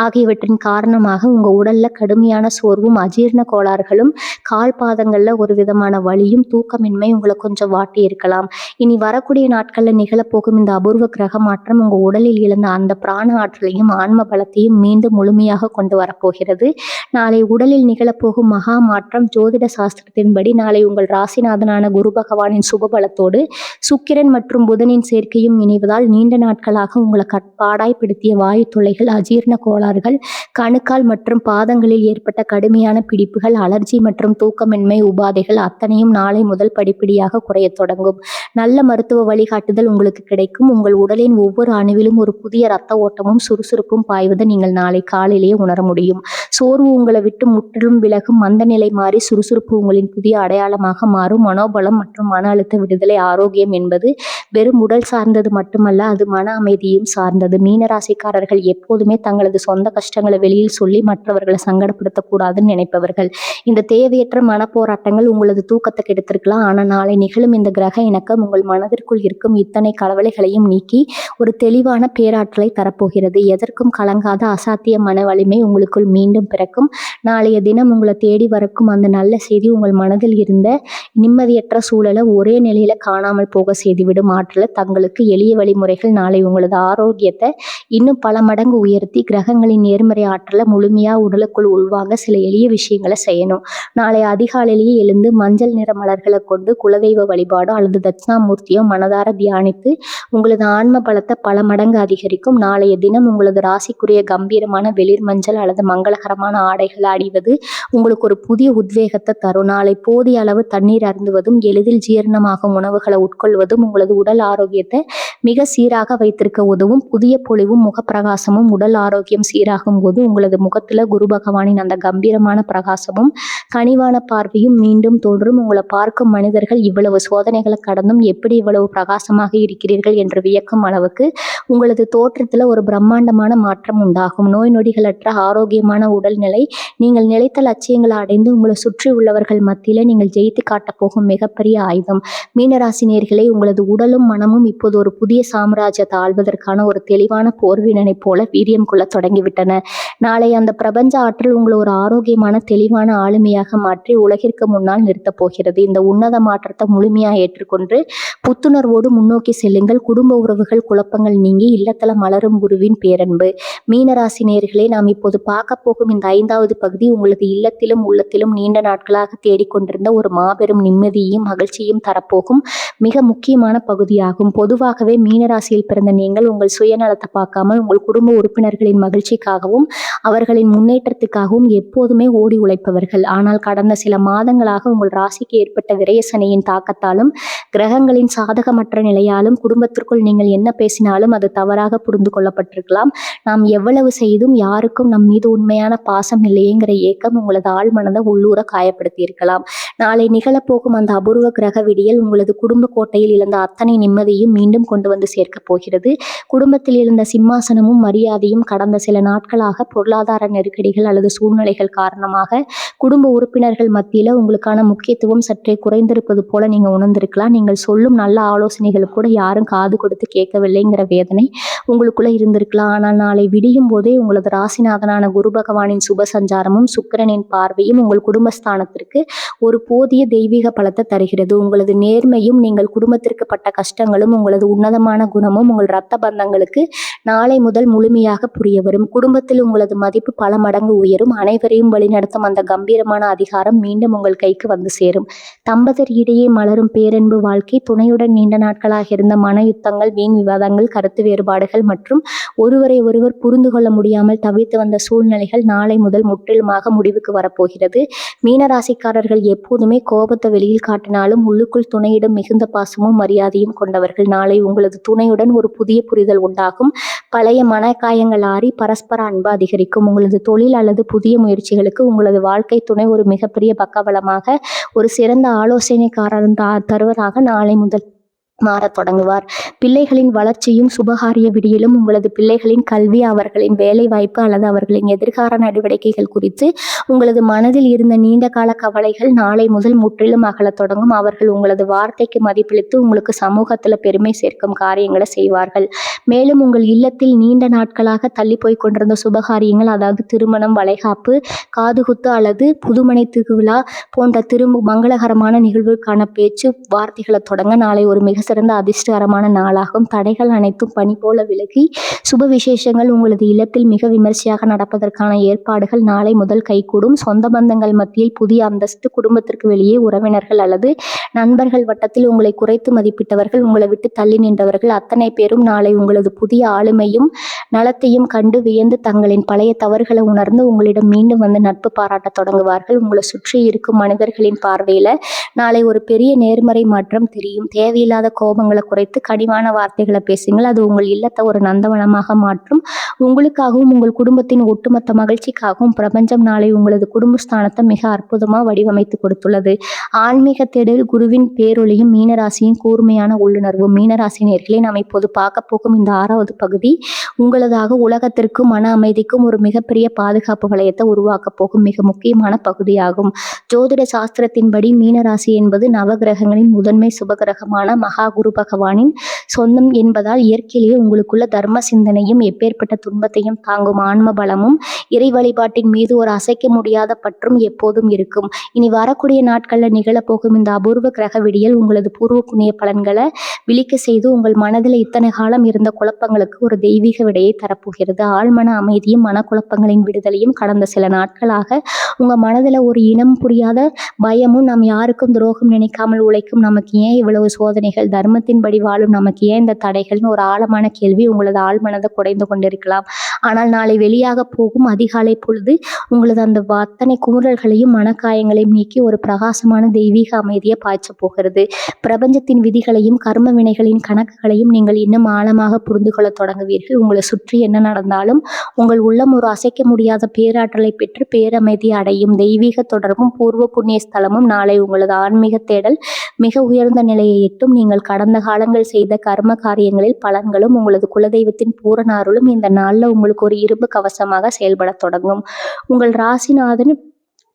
Speaker 1: ஆகியவற்றின் காரணமாக உங்க உடல்ல கடுமையான சோர்வும் அஜீரண கோளாறுகளும் கால் பாதங்கள்ல ஒரு விதமான வலியும் தூக்கமின்மை உங்களை கொஞ்சம் வாட்டி இருக்கலாம். இனி வரக்கூடிய நாட்கள்ல நிகழப்போகும் இந்த அபூர்வ கிரக மாற்றம் உங்க உடலில் இழந்த அந்த பிராண ஆற்றலையும் ஆன்ம பலத்தையும் மீண்டும் முழுமையாக கொண்டு வரப்போகிறது. நாளை உடலில் நிகழப்போகும் மகா மாற்றம் ஜோதிட சாஸ்திரத்தின்படி நாளை உங்கள் ராசிநாதனான குரு பகவானின் சுபபலத்தோடு சுக்கிரன் மற்றும் புதனின் சேர்க்கையும் இணைவதால் நீண்ட நாட்களாக உங்களை பாடாய்படுத்திய வாயு தொல்லைகள், அஜீரண கோளாறுகள், கணுக்கால் மற்றும் பாதங்களில் ஏற்பட்ட கடுமையான பிடிப்புகள், அலர்ஜி மற்றும் தூக்கமின்மை உபாதைகள் அத்தனையும் நாளை முதல் படிப்படியாக குறையத் தொடங்கும். நல்ல மருத்துவ வழிகாட்டுதல் உங்களுக்கு கிடைக்கும். உங்கள் உடலின் ஒவ்வொரு அணுவிலும் ஒரு புதிய இரத்த ஓட்டமும் சுறுசுறுப்பும் பாய்வதை நீங்கள் நாளை காலையிலேயே உணர முடியும். சோர்வு உங்களை விட்டு முற்றிலும் விலகும். மந்த நிலை மாறி சுறுசுறுப்பு உங்களின் புதிய அடையாளமாக மாறும். மனோபலம் மற்றும் மன அழுத்த விடுதலை. ஆரோக்கியம் என்பது வெறும் உடல் சார்ந்தது மட்டுமல்ல, அது மன அமைதியும் சார்ந்தது. மீனராசிக்காரர்கள் எப்போதுமே தங்களது சொந்த கஷ்டங்களை வெளியில் சொல்லி மற்றவர்களை சங்கடப்படுத்தக்கூடாதுன்னு நினைப்பவர்கள். இந்த தேவையற்ற மனப்போராட்டங்கள் உங்களது தூக்கத்தை கெடுத்திருக்கலாம். ஆனால் நாளை நிகழும் இந்த கிரக இணக்கம் உங்கள் மனதிற்குள் இருக்கும் இத்தனை கவலைகளையும் நீக்கி ஒரு தெளிவான பேராற்றலை தரப்போகிறது. எதற்கும் கலங்காத அசாத்திய மன வலிமை உங்களுக்குள் மீண்டும் பிறக்கும். நாளைய தினம் உங்களை தேடி வரக்கும் அந்த நல்ல செய்தி உங்கள் மனதில் இருந்த நிம்மதியற்ற சூழலை ஒரே நிலையில காணாமல் போக செய்துவிடும் ஆற்றலை தங்களுக்கு எளிய வழிமுறைகள் நாளை உங்களது ஆரோக்கியத்தை இன்னும் பல மடங்கு உயர்த்தி கிரகங்களின் நேர்மறை ஆற்றலை முழுமையா உடலுக்குள் உள்வாங்க சில எளிய விஷயங்களை செய்யணும். நாளை அதிகாலையிலேயே எழுந்து மஞ்சள் நிற மலர்களை கொண்டு குலதெய்வ வழிபாடோ அல்லது தட்சிணாமூர்த்தியோ மனதார தியானித்து உங்களது ஆன்ம பலத்தை பல மடங்கு அதிகரிக்கும். நாளைய தினம் உங்களது ராசிக்குரிய கம்பீரமான வெளிர் மஞ்சள் அல்லது மங்களகரமான ஆடைகளை அணிவது உங்களுக்கு ஒரு புதிய உத்வேகத்தை தரும். நாளை போதிய அளவு தண்ணீர் அருந்துவதும் எளிதில் ஜீரணமாகும் உணவுகளை உட்கொள்வதும் உங்களது உடல் ஆரோக்கியத்தை மிக சீராக வைத்திருக்க உதவும். புதிய பொலிவும் முகப்பிரகாசமும் உடல் ஆரோக்கியம் சீராகும் போது உங்களது முகத்துல குரு பகவானின் அந்த கம்பீரமான பிரகாசமும் கனிவான பார்வையும் மீண்டும் தோன்றும். உங்களை பார்க்கும் மனிதர்கள் இவ்வளவு சோதனைகளை கடந்தும் எப்படி இவ்வளவு பிரகாசமாக இருக்கிறீர்கள் என்று வியக்கும் அளவுக்கு உங்களது தோற்றத்துல ஒரு பிரம்மாண்டமான மாற்றம் உண்டாகும். நோய் நொடிகளற்ற ஆரோக்கியமான உடல்நிலை நீங்கள் நிலைத்த லட்சியங்களை அடைந்து உங்களை சுற்றி உள்ளவர்கள் மத்தியில நீங்கள் ஜெயித்து காட்டப் போகும் மிகப்பெரிய ஆயுதம். மீனராசி நேயர்களே, உங்களது உடலும் மனமும் இப்போது ஒரு புதிய சாம்ராஜ்யத்தை ஆள்வதற்கான ஒரு தெளிவான போர்வீரனை போல வீரியம் கொள்ள தொடங்கிவிட்டன. நாளை அந்த பிரபஞ்ச ஆற்றல் உங்களை ஒரு ஆரோக்கியமான தெளிவான ஆளுமையாக மாற்றி உலகிற்கு முன்னால் நிறுத்தப் போகிறது. இந்த உன்னத மாற்றத்தை முழுமையாக ஏற்றுக்கொண்டு புத்துணர்வோடு முன்னோக்கி செல்லுங்கள். குடும்ப உறவுகள் குழப்பங்கள் நீங்கி இல்லத்தல மலரும் குருவின் பேரன்பு. மீனராசி நேயர்களே, நாம் இப்போது பார்க்க போகும் இந்த 5வது பகுதி உங்களது இல்லத்திலும் உள்ளத்திலும் நீண்ட நாட்களாக தேடிக்கொண்டிருந்த ஒரு மாபெரும் நிம்மதியையும் மகிழ்ச்சியும் தரப்போகும் மிக முக்கியமான பகுதியாகும். பொதுவாகவே மீனராசியில் பிறந்த நீங்கள் உங்கள் சுயநலத்தை பார்க்காமல் உங்கள் குடும்ப உறுப்பினர்களின் மகிழ்ச்சிக்காகவும் அவர்களின் முன்னேற்றத்துக்காகவும் எப்போதுமே ஓடி உழைப்பவர்கள். ஆனால் கடந்த சில மாதங்களாக உங்கள் ராசிக்கு ஏற்பட்ட விரயசனையின் தாக்கத்தாலும் கிரகங்களின் சாதகமற்ற நிலையாலும் குடும்பத்திற்குள் நீங்கள் என்ன பேசினாலும் அது தவறாக புரிந்து கொள்ளப்பட்டிருக்கலாம். நாம் எவ்வளவு செய்தும் யாருக்கும் நம் மீது உண்மையான பாசம் இல்லையேங்கிற ஏக்கம் உங்களது ஆழ் மனதை உள்ளூர காயப்படுத்தி இருக்கலாம். நாளை நிகழப்போகும் அந்த அபூர்வ கிரக விடியல் உங்களது குடும்ப கோட்டையில் இழந்த அத்தனை நிம்மதியும் மீண்டும் கொண்டு வந்து சேர்க்கப் போகிறது. குடும்பத்தில் இருந்த சிம்மாசனமும் மரியாதையும் கடந்த சில நாட்களாக பொருளாதார நெருக்கடிகள் அல்லது சூழ்நிலைகள் காரணமாக குடும்ப உறுப்பினர்கள் மத்தியில உங்களுக்கான முக்கியத்துவம் சற்றே குறைந்திருப்பது போல நீங்க உணர்ந்திருக்கலாம். நீங்கள் சொல்லும் நல்ல ஆலோசனைகளுக்கு கூட யாரும் காது கொடுத்து கேட்கவில்லைங்கிற வேதனை உங்களுக்குள்ள இருந்திருக்கலாம். ஆனால் நாளை விடியும் போதே உங்களது ராசிநாதனான குரு பகவானின் சுப சஞ்சாரமும் சுக்கிரனின் பார்வையும் உங்கள் குடும்பஸ்தானத்திற்கு ஒரு போதிய தெய்வீக பலத்தை தருகிறது. உங்களது நேர்மையும் நீங்கள் குடும்பத்திற்கு பட்ட கஷ்டங்களும் உங்களது உன்னதமான குணமும் உங்கள் இரத்த பந்தங்களுக்கு நாளை முதல் முழுமையாக புரிய வரும். குடும்பத்தில் உங்களது மதிப்பு பல மடங்கு உயரும். அனைவரையும் வழிநடத்தும் அந்த கம்பீரமான அதிகாரம் மீண்டும் உங்கள் கைக்கு வந்து சேரும். தம்பதியர் இடையே மலரும் பேரன்பு வாழ்க்கை, துணையுடன் நீண்ட நாட்களாக இருந்த மன யுத்தங்கள், வீண் விவாதங்கள், கருத்து வேறுபாடுகள் மற்றும் ஒருவரை ஒருவர் புரிந்து கொள்ள முடியாமல் தவித்து வந்த சூழ்நிலைகள் நாளை முதல் முற்றிலுமாக முடிவுக்கு வரப்போகிறது. மீனராசிக்காரர்கள் எப்போதுமே கோபத்தை வெளியில் காட்டினாலும் உள்ளுக்குள் துணையிடம் மிகுந்த பாசமும் மரியாதையும் கொண்டவர்கள். நாளை உங்களது துணையுடன் ஒரு புதிய புரிதல் உண்டாகும். பழைய மனக்காயங்கள் ஆறி பரஸ்பர அன்பு அதிகரிக்கும். உங்களது தொழில் அல்லது புதிய முயற்சிகளுக்கு உங்களது வாழ்க்கை துணை ஒரு மிகப்பெரிய பக்கபலமாக ஒரு சிறந்த ஆலோசனைக்காரர் தருவதாக நாளை முதல் மாறத் தொடங்குவார். பிள்ளைகளின் வளர்ச்சியும் சுபகாரிய விடியலும் உங்களது பிள்ளைகளின் கல்வி, அவர்களின் வேலை வாய்ப்பு அல்லது அவர்களின் எதிர்கால நடவடிக்கைகள் குறித்து உங்களது மனதில் இருந்த நீண்ட கால கவலைகள் நாளை முதல் முற்றிலும் அகலத் தொடங்கும். அவர்கள் உங்களது வார்த்தைக்கு மதிப்பளித்து உங்களுக்கு சமூகத்தில் பெருமை சேர்க்கும் காரியங்களை செய்வார்கள். மேலும் உங்கள் இல்லத்தில் நீண்ட நாட்களாக தள்ளி போய் கொண்டிருந்த சுபகாரியங்கள், அதாவது திருமணம், வளைகாப்பு, காதுகுத்து அல்லது புதுமனை திருவிழா போன்ற மங்களகரமான நிகழ்வுக்கான பேச்சு வார்த்தைகளை தொடங்க நாளை ஒரு மிக சிறந்த அதிர்ஷ்டகரமான நாளாகும். தடைகள் அனைத்தும் பனி போல விலகி சுப விசேஷங்கள் உங்களது இல்லத்தில் மிக விமர்சையாக நடப்பதற்கான ஏற்பாடுகள் நாளை முதல் கைகூடும். சொந்த பந்தங்கள் மத்தியில் புதிய அந்தஸ்து, குடும்பத்திற்கு வெளியே உறவினர்கள் அல்லது நண்பர்கள் வட்டத்தில் உங்களை குறைத்து மதிப்பிட்டவர்கள், உங்களை விட்டு தள்ளி நின்றவர்கள் அத்தனை பேரும் நாளை உங்களது புதிய ஆளுமையும் நலத்தையும் கண்டு வியந்து தங்களின் பழைய தவறுகளை உணர்ந்து உங்களிடம் மீண்டும் வந்து நட்பு பாராட்ட தொடங்குவார்கள். உங்களை சுற்றி இருக்கும் மனிதர்களின் பார்வையில நாளை ஒரு பெரிய நேர்மறை மாற்றம் தெரியும். தேவையில்லாத கோபங்களை குறைத்து கனிவான வார்த்தைகளை பேசுங்கள். அது உங்கள் இல்லத்தை ஒரு நந்தவனமாக மாற்றும். உங்களுக்காகவும் உங்கள் குடும்பத்தின் ஒட்டுமொத்த மகிழ்ச்சிக்காகவும் பிரபஞ்சம் நாளை உங்களது குடும்பஸ்தானத்தை மிக அற்புதமா வடிவமைத்து கொடுத்துள்ளது. ஆன்மீக தேடல், குருவின் பேரொளியும் மீனராசியின் கூர்மையான உள்ளுணர்வும். மீனராசி நேயர்களே, நாம் இப்போது பார்க்க போகும் இந்த 6வது பகுதி உங்களதாக உலகத்திற்கும் மன அமைதிக்கும் ஒரு மிகப்பெரிய பாதுகாப்பு வளையத்தை உருவாக்க போகும் மிக முக்கியமான பகுதியாகும். ஜோதிட சாஸ்திரத்தின்படி மீனராசி என்பது நவகிரகங்களின் முதன்மை சுபகிரகமான மகா குரு பகவானின் சொந்தம் என்பதால் இயற்கையிலேயே உங்களுக்குள்ள தர்ம சிந்தனையும் எப்பேற்பட்ட துன்பத்தையும் தாங்கும் ஆன்ம பலமும் இறை வழிபாட்டின் மீது ஒரு அசைக்க முடியாத பற்றும் எப்போதும் இருக்கும். இனி வரக்கூடிய நாட்களில் நிகழப்போகும் இந்த அபூர்வ கிரக விடியல் உங்களது பூர்வ புண்ணிய பலன்களை விழிக்க செய்து உங்கள் மனதில் இத்தனை காலம் இருந்த குழப்பங்களுக்கு ஒரு தெய்வீக விடையை தரப்போகிறது. ஆழ்மன அமைதியும் மனக்குழப்பங்களின் விடுதலையும். கடந்த சில நாட்களாக உங்க மனதில் ஒரு இனம் புரியாத பயமும், நாம் யாருக்கும் துரோகம் நினைக்காமல் உழைக்கும் நமக்கு ஏன் இவ்வளவு சோதனைகள், தர்மத்தின்படி வாழும் நமக்கு ஏன் இந்த தடைகள்னு ஒரு ஆழமான கேள்வி உங்களது ஆழ்மனதை குறைந்து கொண்டிருக்கலாம். ஆனால் நாளை வெளியாக போகும் அதிகாலை பொழுது உங்களது அந்த அத்தனை குமுறல்களையும் மனக்காயங்களையும் நீக்கி ஒரு பிரகாசமான தெய்வீக அமைதியை பாய்ச்ச போகிறது. பிரபஞ்சத்தின் விதிகளையும் கர்ம வினைகளின் கணக்குகளையும் நீங்கள் இன்னும் ஆழமாக புரிந்து கொள்ள தொடங்குவீர்கள். உங்களை சுற்றி என்ன நடந்தாலும் உங்கள் உள்ளம் ஒரு அசைக்க முடியாத பேராற்றலை பெற்று பேரமைதி அடையும். தெய்வீக தொடர்பும் பூர்வ புண்ணிய ஸ்தலமும் நாளை உங்களது ஆன்மீக தேடல் மிக உயர்ந்த நிலையை எட்டும். நீங்கள் கடந்த காலங்கள் செய்த கர்ம காரியங்களில் பலன்களும் உங்களது குலதெய்வத்தின் பூரண அருளும் இந்த நாளில் உங்களுக்கு ஒரு இரும்பு கவசமாக செயல்பட தொடங்கும். உங்கள் ராசிநாதன்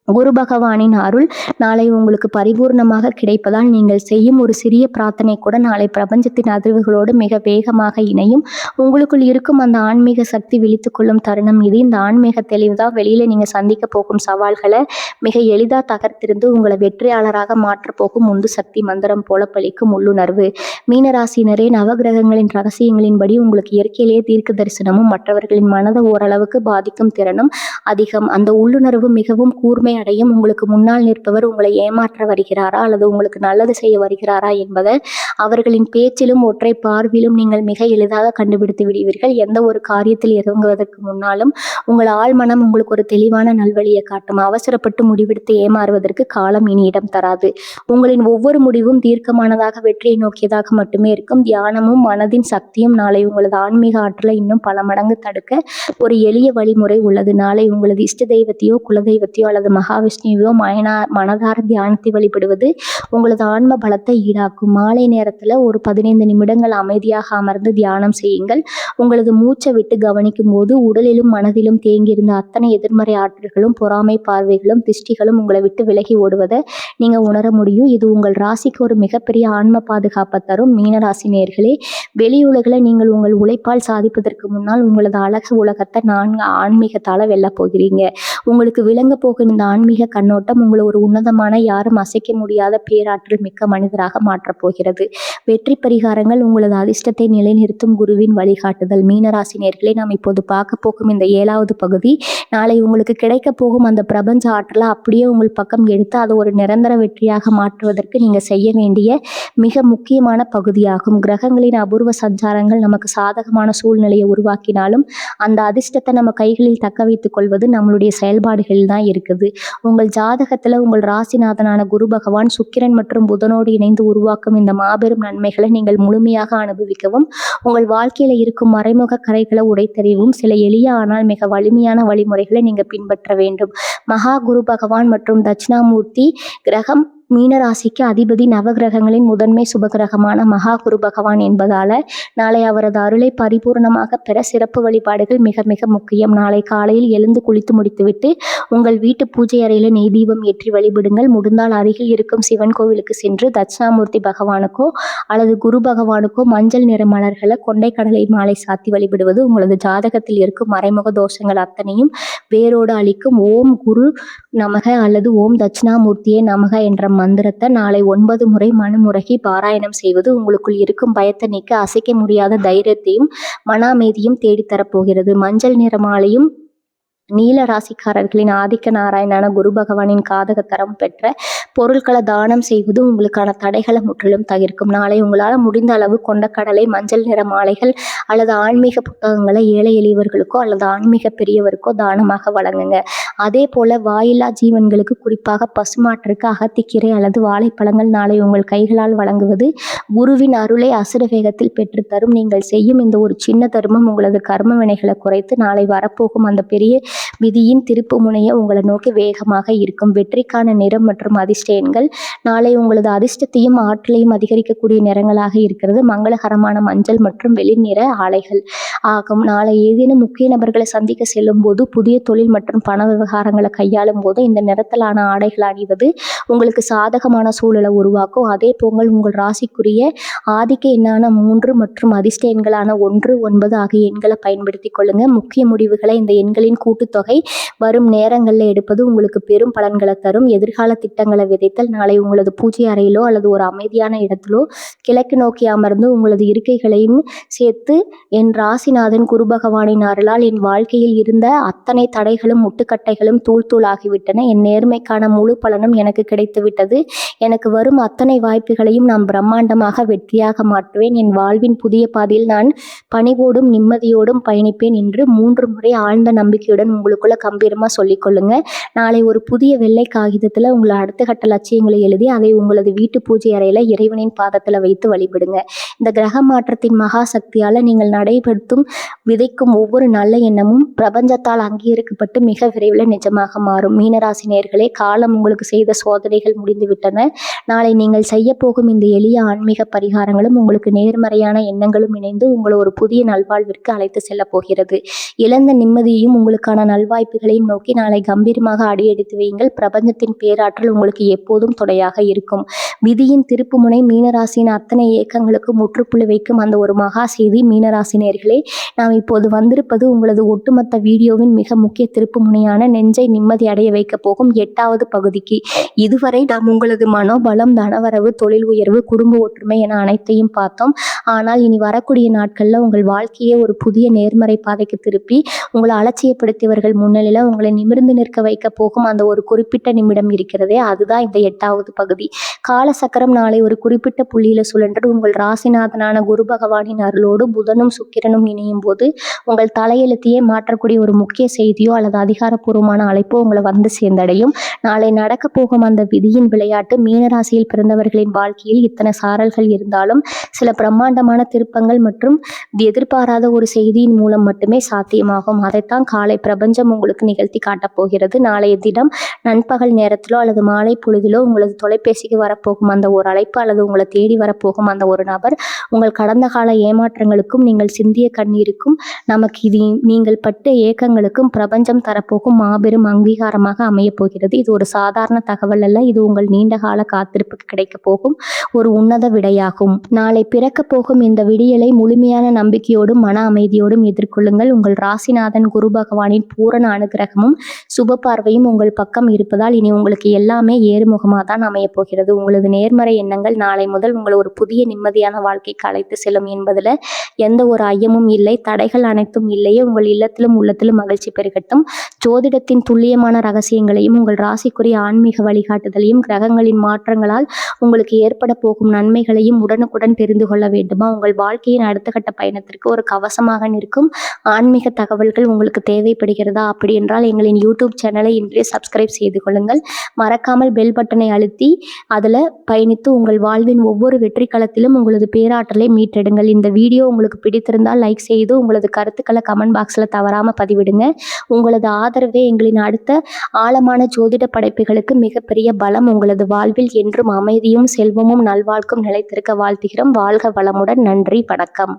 Speaker 1: குரு பகவானின் அருள் நாளை உங்களுக்கு பரிபூர்ணமாக கிடைப்பதால் நீங்கள் செய்யும் ஒரு சிறிய பிரார்த்தனை கூட நாளை பிரபஞ்சத்தின் அதிர்வுகளோடு மிக வேகமாக இணையும். உங்களுக்குள் இருக்கும் அந்த ஆன்மீக சக்தி விழித்துக் கொள்ளும் தருணம் இது. இந்த ஆன்மீக தெளிவு தான் வெளியில நீங்க சந்திக்க போகும் சவால்களை மிக எளிதா தகர்த்திருந்து உங்களை வெற்றியாளராக மாற்ற போகும் உந்து சக்தி மந்திரம் போல பலிக்கும் உள்ளுணர்வு. மீனராசினரே, நவகிரகங்களின் ரகசியங்களின்படி உங்களுக்கு இயற்கையிலேயே தீர்க்க தரிசனமும் மற்றவர்களின் மனதை ஓரளவுக்கு பாதிக்கும் திறனும் அதிகம். அந்த உள்ளுணர்வு மிகவும் கூர்மை அடையும். உங்களுக்கு முன்னால் நிற்பவர் உங்களை ஏமாற்ற வருகிறாரா அல்லது உங்களுக்கு நல்லது செய்ய வருகிறாரா என்பதை அவர்களின் பேச்சிலும் ஒற்றை பார்வையிலும் நீங்கள் மிக எளிதாக கண்டுபிடித்து விடுவீர்கள். எந்த ஒரு காரியத்தில் இறங்குவதற்கு முன்னாலும் உங்கள் ஆழ்மனம் உங்களுக்கு ஒரு தெளிவான நல்வழியை காட்டும். அவசரப்பட்டு முடிவெடுத்து ஏமாறுவதற்கு காலம் இனி இடம் தராது. உங்களின் ஒவ்வொரு முடிவும் தீர்க்கமானதாக வெற்றியை நோக்கியதாக மட்டுமே இருக்கும். தியானமும் மனதின் சக்தியும் நாளை உங்களது ஆன்மீக ஆற்றலை இன்னும் பல மடங்கு தடுக்க ஒரு எளிய வழிமுறை உள்ளது. நாளை உங்களது இஷ்ட தெய்வத்தையோ குலதெய்வத்தையோ அல்லது மகாவிஷ்ணுவையோ மனதார தியானத்தை வழிபடுவது உங்களது ஆன்ம பலத்தை ஈடாக்கும். மாலை நேரத்தில் ஒரு 15 நிமிடங்கள் அமைதியாக அமர்ந்து தியானம் செய்யுங்கள். உங்களது மூச்சை விட்டு கவனிக்கும் போது உடலிலும் மனதிலும் தேங்கியிருந்த அத்தனை எதிர்மறை ஆற்றல்களும் பொறாமை பார்வைகளும் திஷ்டிகளும் உங்களை விட்டு விலகி ஓடுவதை நீங்க உணர முடியும். இது உங்கள் ராசிக்கு ஒரு மிகப்பெரிய ஆன்ம பாதுகாப்பை தரும். மீனராசி நேயர்களே, வெளியுலகில் நீங்கள் உங்கள் உழைப்பால் சாதிப்பதற்கு முன்னால் உங்களது அழகு உலகத்தை ஆன்மீகத்தால வெல்ல போகிறீங்க. உங்களுக்கு விளங்க போகும் இந்த ஆன்மீக கண்ணோட்டம் உங்களை ஒரு உன்னதமான, யாரும் அசைக்க முடியாத பேராற்றல் மிக்க மனிதராக மாற்றப் போகிறது. வெற்றி பரிகாரங்கள், உங்களது அதிர்ஷ்டத்தை நிலைநிறுத்தும் குருவின் வழிகாட்டுதல். மீனராசி நேயர்களே, நாம் இப்போது பார்க்க போகும் இந்த 7வது பகுதி நாளை உங்களுக்கு கிடைக்க போகும் அந்த பிரபஞ்ச ஆற்றலை அப்படியே உங்கள் பக்கம் எடுத்து அதை ஒரு நிரந்தர வெற்றியாக மாற்றுவதற்கு நீங்க செய்ய வேண்டிய மிக முக்கியமான பகுதியாகும். கிரகங்களின் அபூர்வ சஞ்சாரங்கள் நமக்கு சாதகமான சூழ்நிலையை உருவாக்கினாலும் அந்த அதிர்ஷ்டத்தை நம்ம கைகளில் தக்க வைத்துக் கொள்வது நம்மளுடைய செயல்பாடுகளில் தான் இருக்குது. உங்கள் ஜாதகத்துல உங்கள் ராசிநாதனான குரு பகவான் சுக்கிரன் மற்றும் புதனோடு இணைந்து உருவாக்கும் இந்த மாபெரும் நன்மைகளை நீங்கள் முழுமையாக அனுபவிக்கவும் உங்கள் வாழ்க்கையில இருக்கும் மறைமுக கரைகளை உடைத்தறிவும் சில எளிய ஆனால் மிக வலிமையான வழிமுறைகளை நீங்க பின்பற்ற வேண்டும். மகா குரு பகவான் மற்றும் தட்சிணாமூர்த்தி கிரகம் மீனராசிக்கு அதிபதி நவகிரகங்களின் முதன்மை சுபகிரகமான மகா குரு பகவான் என்பதால நாளை அவரது அருளை பரிபூர்ணமாக பெற சிறப்பு வழிபாடுகள் மிக மிக முக்கியம். நாளை காலையில் எழுந்து குளித்து முடித்துவிட்டு உங்கள் வீட்டு பூஜை அறையில நெய் தீபம் ஏற்றி வழிபடுங்கள். முடிந்தால் அருகில் இருக்கும் சிவன் கோவிலுக்கு சென்று தட்சிணாமூர்த்தி பகவானுக்கோ அல்லது குரு பகவானுக்கோ மஞ்சள் நிற மலர்களை கொண்டைக்கடலை மாலை சாத்தி வழிபடுவது உங்களது ஜாதகத்தில் இருக்கும் மறைமுக தோஷங்கள் அத்தனையும் வேரோடு அளிக்கும். ஓம் குரு நமக அல்லது ஓம் தட்சிணாமூர்த்தியே நமக என்ற மந்திரத்தை நாளை 9 முறை மனமுருகி பாராயணம் செய்வது உங்களுக்குள் இருக்கும் பயத்தை நீக்க அசைக்க முடியாத தைரியத்தையும் மன அமைதியும் தேடித்தரப்போகிறது. மஞ்சள் நிற மாலையும் நீல ராசிக்காரர்களின் ஆதிக்க நாராயணான குரு பகவானின் காதக தரம் பெற்ற பொருட்களை தானம் செய்வது உங்களுக்கான தடைகளை முற்றிலும் தவிர்க்கும். நாளை உங்களால் முடிந்த அளவு கொண்டக்கடலை, மஞ்சள் நிற மாலைகள் அல்லது ஆன்மீக புத்தகங்களை ஏழை எளியவர்களுக்கோ அல்லது ஆன்மீக பெரியவருக்கோ தானமாக வழங்குங்க. அதே போல வாயில்லா ஜீவன்களுக்கு, குறிப்பாக பசுமாட்டிற்கு அகத்திக்கீரை அல்லது வாழைப்பழங்கள் நாளை உங்கள் கைகளால் வழங்குவது குருவின் அருளை அசுர வேகத்தில் பெற்றுத்தரும். நீங்கள் செய்யும் இந்த ஒரு சின்ன தர்மம் உங்களது கர்ம வினைகளை குறைத்து நாளை வரப்போகும் அந்த பெரிய விதியின் திருப்பு முனைய உங்களை நோக்கி வேகமாக இருக்கும். வெற்றிக்கான நிறம் மற்றும் அதிர்ஷ்ட எண்கள் நாளை உங்களது அதிர்ஷ்டத்தையும் ஆற்றலையும் அதிகரிக்கக்கூடிய நிறங்களாக இருக்கிறது. மங்களகரமான மஞ்சள் மற்றும் வெளிநிற ஆலைகள் ஆகும். நாளை ஏதேனும் முக்கிய நபர்களை சந்திக்க செல்லும் போது, புதிய தொழில் மற்றும் பண விவகாரங்களை கையாளும் போது இந்த நிறத்திலான ஆடைகள் அணிவது உங்களுக்கு சாதகமான சூழலை உருவாக்கும். அதே போல் உங்கள் ராசிக்குரிய ஆதிக்க எண்ணான 3 மற்றும் அதிர்ஷ்ட எண்களான 1, 9 ஆகிய எண்களை பயன்படுத்திக் கொள்ளுங்க. முக்கிய முடிவுகளை இந்த எண்களின் கூட்டுத்தொகை வரும் நேரங்களில் எடுப்பது உங்களுக்கு பெரும் பலன்களை தரும். எதிர்கால திட்டங்களை விதைத்தல் நாளை உங்களது பூஜை அறையிலோ அல்லது ஒரு அமைதியான இடத்திலோ கிழக்கு நோக்கி அமர்ந்து உங்களது இருக்கைகளையும் சேர்த்து, என் ராசிநாதன் குரு பகவானின் அருளால் என் வாழ்க்கையில் இருந்த அத்தனை தடைகளும் முட்டுக்கட்டைகளும் தூள் தூளாகிவிட்டன. என் நேர்மைக்கான முழு பலனும் எனக்கு கிடைத்துவிட்டது. எனக்கு வரும் அத்தனை வாய்ப்புகளையும் நான் பிரம்மாண்டமாக வெற்றியாக மாற்றுவேன். என் வாழ்வின் புதிய பாதையில் நான் பணிவோடும் நிம்மதியோடும் பயணிப்பேன் என்று 3 முறை ஆழ்ந்த நம்பிக்கையுடன் உங்களுக்குள்ள கம்பீரமா சொல்லிக்கொள்ளுங்க. நாளை ஒரு புதிய வெள்ளை காகிதத்துல உங்களை அடுத்த கட்ட லட்சியங்களை எழுதி அதை உங்களது வீட்டு பூஜை அறையில இறைவனின் பாதத்துல வைத்து வழிபடுங்க. இந்த கிரக மாற்றத்தின் மகா சக்தியால நீங்கள் நடைபெறுத்தும் விதைக்கும் ஒவ்வொரு நல்ல எண்ணமும் பிரபஞ்சத்தால் அங்கீகரிக்கப்பட்டு மிக விரைவில் நிஜமாக மாறும். மீனராசி நேயர்களே, காலம் உங்களுக்கு செய்த சோதனைகள் முடிந்துவிட்டன. நாளை நீங்கள் செய்ய போகும் இந்த எளிய ஆன்மீக பரிகாரங்களும் உங்களுக்கு நேர்மறையான எண்ணங்களும் இணைந்து உங்களை ஒரு புதிய நல்வாழ்விற்கு அழைத்து செல்ல போகிறது. இழந்த நிம்மதியையும் உங்களுக்கான நல்வாய்ப்புகளையும் நோக்கி நாளை கம்பீரமாக அடியெடுத்து வையுங்கள். பிரபஞ்சத்தின் பேராற்றல் உங்களுக்கு எப்போதும் துணையாக இருக்கும். விதியின் திருப்புமுனை மீனராசியின் அத்தனை இயக்கங்களுக்கு முற்றுப்புள்ளி வைக்கும் அந்த ஒரு மகா செய்தி. மீனராசி நேயர்களே, நாம் இப்போது வந்திருப்பது உங்களது ஒட்டுமொத்த வீடியோவின் மிக முக்கிய திருப்புமுனையான நெஞ்சை நிம்மதி அடைய வைக்க போகும் 8வது பகுதிக்கு. இதுவரை நாம் உங்களது மனோபலம், தனவரவு, தொழில் உயர்வு, குடும்ப ஒற்றுமை என அனைத்தையும் பார்த்தோம். ஆனால் இனி வரக்கூடிய நாட்கள்ல உங்கள் வாழ்க்கையை ஒரு புதிய நேர்மறை பாதைக்கு திருப்பி உங்களை அலட்சியப்படுத்தியவர்கள் முன்னிலையில உங்களை நிமிர்ந்து நிற்க வைக்க போகும் அந்த ஒரு குறிப்பிட்ட நிமிடம் இருக்கிறதே, அதுதான் இந்த 8வது பகுதி. காலசக்கரம் நாளை ஒரு குறிப்பிட்ட புள்ளியில சுழன்று உங்கள் ராசிநாதனான குரு பகவானின் அருளோடு புதனும் சுக்கிரனும் இணையும் போது உங்கள் தலையெழுத்தையே மாற்றக்கூடிய ஒரு முக்கிய செய்தியோ அல்லது அதிகாரப்பூர்வமான அழைப்போ உங்களை வந்து சேர்ந்தடையும். நாளை நடக்க போகும் அந்த விதியின் விளையாட்டு மீனராசியில் பிறந்தவர்களின் வாழ்க்கையில் இத்தனை சாரல்கள் இருந்தாலும் சில பிரம்மாண்டமான திருப்பங்கள் மற்றும் எதிர்பாராத ஒரு செய்தியின் மூலம் மட்டுமே சாத்தியமாகும். அதைத்தான் காலை பிரபஞ்சம் உங்களுக்கு நிகழ்த்தி காட்டப் போகிறது. நாளைய தினம் நண்பகல் நேரத்திலோ அல்லது மாலை பொழுதிலோ உங்களது தொலைபேசிக்கு வரப்போகும் அந்த ஒரு அழைப்பு அல்லது உங்களை தேடி வரப்போகும் அந்த ஒரு நபர் உங்கள் கடந்த கால ஏமாற்றங்களுக்கும் நீங்கள் சிந்திய கண்ணீருக்கும் நமக்கு இது நீங்கள் பட்ட ஏக்கங்களுக்கும் பிரபஞ்சம் தரப்போகும் மாபெரும் அங்கீகாரமாக அமையப் போகிறது. இது ஒரு சாதாரண தகவல் அல்ல. இது உங்கள் நீண்ட கால காத்திருப்புக்கு கிடைக்க போகும் ஒரு உன்னத விடையாகும். நாளை பிறக்க போகும் இந்த விடியலை முழுமையான நம்பிக்கையோடும் மன அமைதியோடும் எதிர்கொள்ளுங்கள். உங்கள் ராசிநாதன் குரு பகவானின் பூரண அனுகிரகமும் சுப பார்வையும் உங்கள் பக்கம் இருப்பதால் இனி உங்களுக்கு எல்லாமே ஏறுமுகமாக தான் அமையப் போகிறது. உங்களது நேர்மறை எண்ணங்கள் நாளை முதல் உங்களை ஒரு புதிய நிம்மதியான வாழ்க்கைக்கு அழைத்து செல்லும் என்பதில் எந்த ஒரு ஐயமும் இல்லை. தடைகள் அனைத்தும் இல்லையே. உங்கள் இல்லத்திலும் உள்ளத்திலும் மகிழ்ச்சி பெருகட்டும். ஜோதிடத்தின் துல்லியமான ரகசியங்களையும் உங்கள் ராசிக்குரிய ஆன்மீக வழிகாட்டுதலையும் கிரகங்களின் மாற்றங்களால் உங்களுக்கு ஏற்பட போகும் நன்மைகளையும் உடனுக்குடன் தெரிந்து கொள்ள வேண்டுமா? உங்கள் வாழ்க்கையின் அடுத்த கட்ட பயணத்திற்கு ஒரு கவசமாக நிற்கும் ஆன்மீக தகவல்கள் உங்களுக்கு தேவைப்படுகிறதா? அப்படி என்றால் எங்களின் யூடியூப் சேனலை இன்றே சப்ஸ்கிரைப் செய்து கொள்ளுங்கள். மறக்காமல் பெல் பட்டனை அழுத்தி அதில் பயணித்து உங்கள் வாழ்வின் ஒவ்வொரு வெற்றி களத்திலும் உங்களது பேராற்றலை மீட்டெடுங்கள். இந்த வீடியோ உங்களுக்கு பிடித்திருந்தால் லைக் செய்து உங்களது கருத்துக்களை கமெண்ட் பாக்ஸில் தவறாமல் பதிவிடுங்க. உங்களது ஆதரவே எங்களின் அடுத்த ஆழமான ஜோதிட படைப்புகளுக்கு மிகப்பெரிய பலம். உங்களது வாழ்வில் என்றும் அமைதியும் செல்வமும் நல்வாழ்க்கும் நிலைத்திருக்க வாழ்த்துகிறோம். வாழ்க வளமுடன். நன்றி, வணக்கம்.